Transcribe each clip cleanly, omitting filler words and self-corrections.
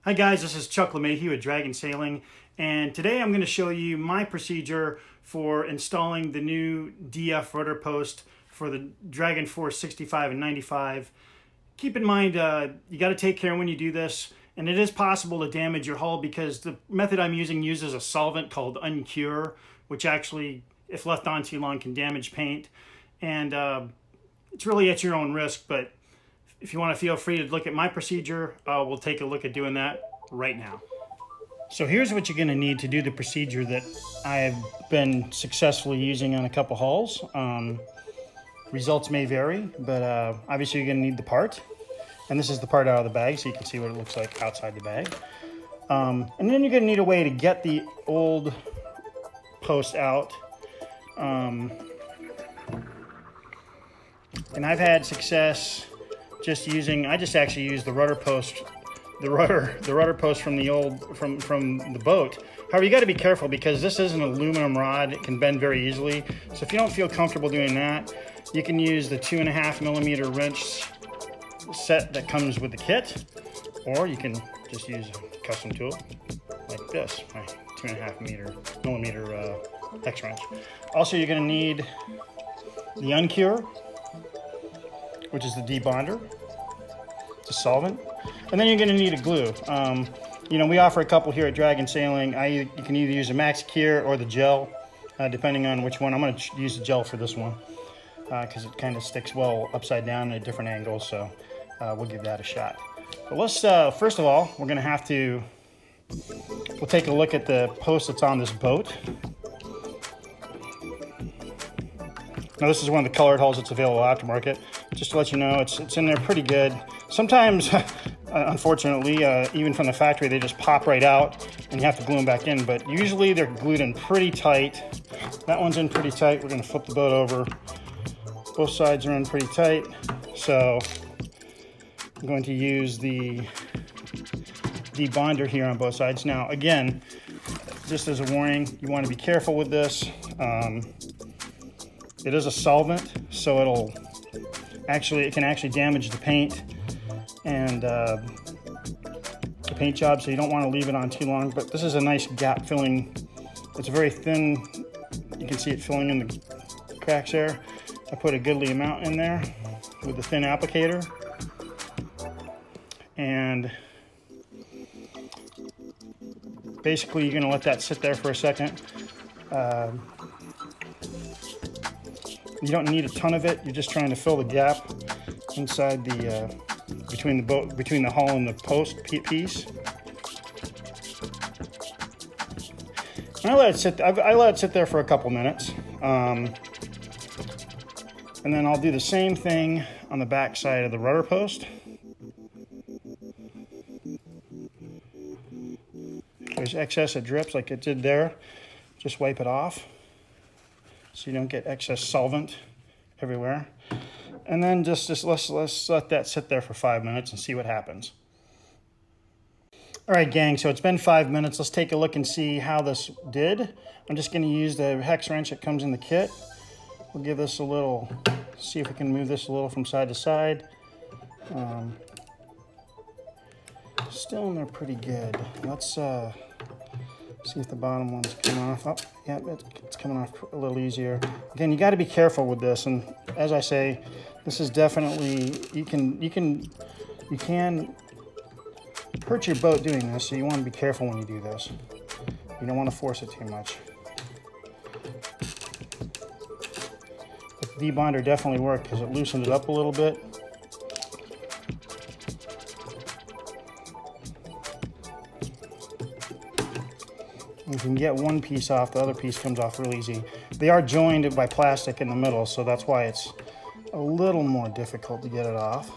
Hi guys, this is Chuck LeMahieu at Dragon Sailing, and today I'm going to show you my procedure for installing the new DF Rudder Post for the Dragon Force 65 and 95. Keep in mind, you got to take care when you do this, and it is possible to damage your hull because the method I'm using uses a solvent called Uncure, which actually, if left on too long, can damage paint. And it's really at your own risk, but if you want to feel free to look at my procedure, we'll take a look at doing that right now. So here's what you're going to need to do the procedure that I've been successfully using on a couple hulls. Results may vary, but obviously you're going to need the part. And this is the part out of the bag, so you can see what it looks like outside the bag. And then you're going to need a way to get the old post out. And I've had success just using, I just actually used the rudder post, the rudder post from the old, from the boat. However, you got to be careful because this is an aluminum rod. It can bend very easily. So if you don't feel comfortable doing that, you can use the 2.5mm wrench set that comes with the kit, or you can just use a custom tool like this, my 2.5mm X wrench. Also, you're going to need the Uncure, which is the debonder. It's a solvent. And then you're going to need a glue. You know, we offer a couple here at Dragon Sailing. You can either use a Max Cure or the gel, depending on which one. I'm going to use the gel for this one because it kind of sticks well upside down at different angles, so we'll give that a shot. But let's, first of all, we're going to we'll take a look at the post that's on this boat. Now this is one of the colored hulls that's available aftermarket. Just to let you know, it's in there pretty good. Sometimes, unfortunately, even from the factory, they just pop right out and you have to glue them back in, but usually they're glued in pretty tight. That one's in pretty tight. We're gonna flip the boat over. Both sides are in pretty tight. So I'm going to use the debonder here on both sides. Now, again, just as a warning, you want to be careful with this. It is a solvent, so it can actually damage the paint and the paint job, so you don't want to leave it on too long. But this is a nice gap filling. It's very thin. You can see it filling in the cracks there. I put a goodly amount in there with the thin applicator. And basically you're going to let that sit there for a second. You don't need a ton of it. You're just trying to fill the gap inside the between the hull and the post piece. And I let it sit there for a couple minutes, and then I'll do the same thing on the back side of the rudder post. If there's excess that drips like it did there, just wipe it off, so you don't get excess solvent everywhere. And then just let's let that sit there for 5 minutes and see what happens. All right, gang, so it's been 5 minutes. Let's take a look and see how this did. I'm just going to use the hex wrench that comes in the kit. We'll give this a little, see if we can move this a little from side to side. Still in there pretty good. Let's see if the bottom one's coming off. Oh, yeah, it's coming off a little easier. Again, you got to be careful with this, and as I say, this is definitely, you can hurt your boat doing this, so you want to be careful when you do this. You don't want to force it too much. The debonder definitely worked because it loosened it up a little bit. If you can get one piece off, the other piece comes off real easy. They are joined by plastic in the middle, so that's why it's a little more difficult to get it off.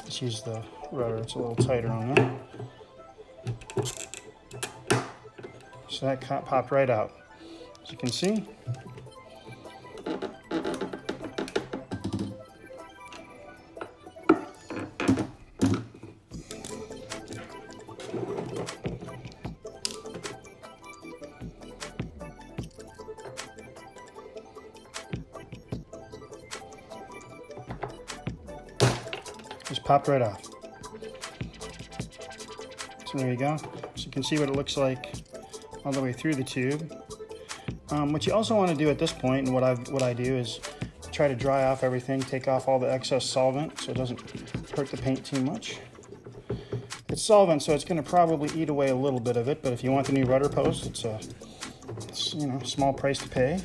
Let's use the rudder, it's a little tighter on there. So that popped right out, as you can see. Just popped right off. So there you go. So you can see what it looks like all the way through the tube. What you also want to do at this point, and what I do, is try to dry off everything, take off all the excess solvent so it doesn't hurt the paint too much. It's solvent, so it's going to probably eat away a little bit of it, but if you want the new rudder post, it's you know, small price to pay.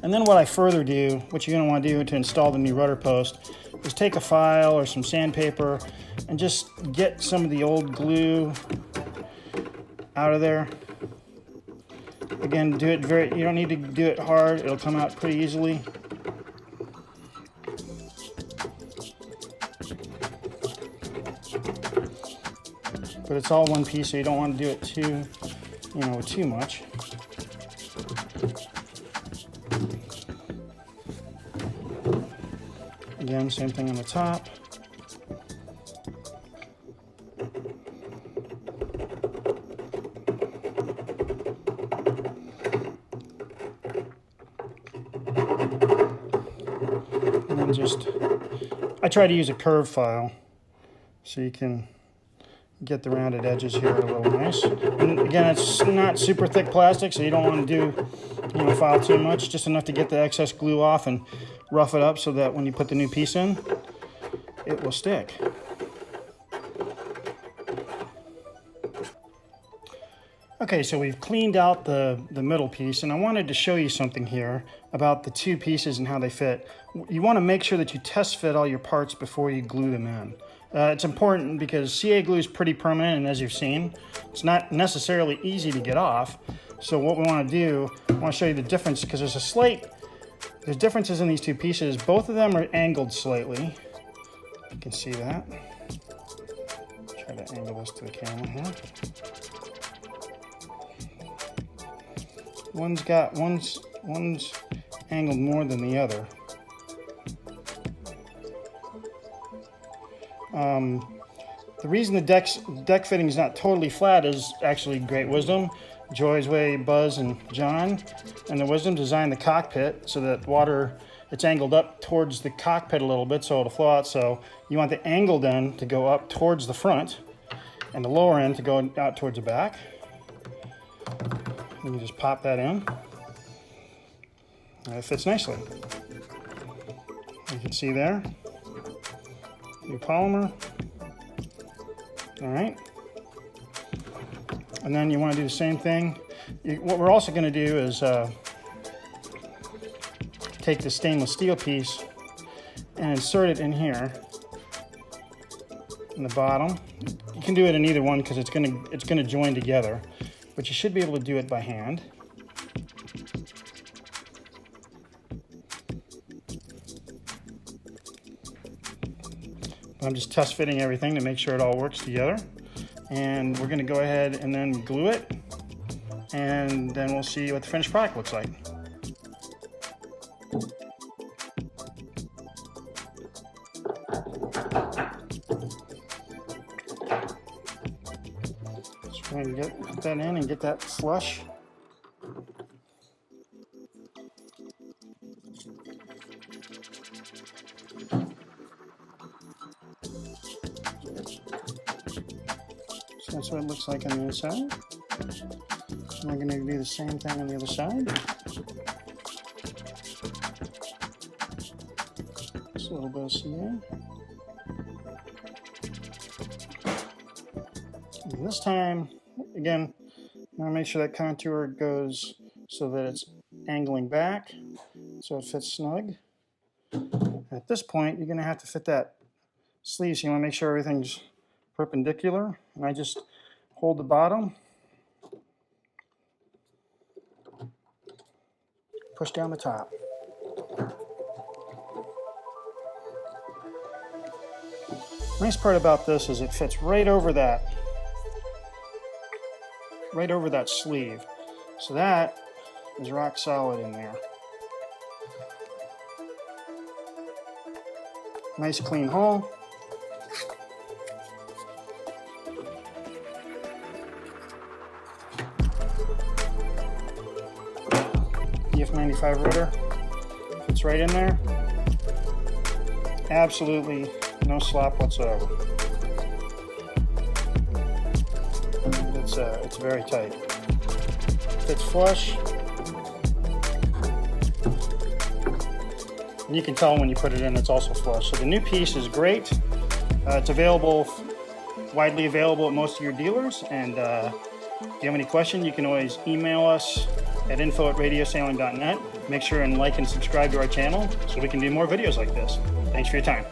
And then what I further do, what you're going to want to do to install the new rudder post, is take a file or some sandpaper and just get some of the old glue out of there. Again, do it you don't need to do it hard, it'll come out pretty easily. But it's all one piece, so you don't want to do it too much. Again, same thing on the top. And then I try to use a curve file so you can get the rounded edges here a little nice. And again, it's not super thick plastic, so you don't want to file too much, just enough to get the excess glue off and rough it up so that when you put the new piece in, it will stick. Okay, so we've cleaned out the middle piece, and I wanted to show you something here about the two pieces and how they fit. You want to make sure that you test fit all your parts before you glue them in. It's important because CA glue is pretty permanent, and as you've seen, it's not necessarily easy to get off. So what we want to do, I want to show you the difference, because there's differences in these two pieces. Both of them are angled slightly. You can see that. Try to angle this to the camera here. One's angled more than the other. The reason the deck fitting is not totally flat is actually great wisdom. Joy's Way, Buzz, and John, and the wisdom designed the cockpit so that it's angled up towards the cockpit a little bit so it'll flow out. So you want the angled end to go up towards the front and the lower end to go out towards the back. And you just pop that in. And it fits nicely. You can see there. Your polymer. All right. And then you want to do the same thing. What we're also going to do is take the stainless steel piece and insert it in here in the bottom. You can do it in either one because it's going to join together, but you should be able to do it by hand. I'm just test fitting everything to make sure it all works together. And we're going to go ahead and then glue it, and then we'll see what the finished product looks like. Just trying to put that in and get that flush. So that's what it looks like on the inside. And we're going to do the same thing on the other side. Just a little bit of CA. And this time, again, I'm going to make sure that contour goes so that it's angling back, so it fits snug. At this point, you're going to have to fit that sleeve, so you want to make sure everything's perpendicular, and I just hold the bottom, push down the top. Nice part about this is it fits right over that sleeve, so that is rock solid in there. Nice clean hole. 65 rudder. Fits right in there. Absolutely no slop whatsoever. It's very tight. Fits flush. And you can tell when you put it in, it's also flush. So the new piece is great. It's available, widely available at most of your dealers. And if you have any questions, you can always email us at info@radiosailing.net. Make sure and like and subscribe to our channel so we can do more videos like this. Thanks for your time.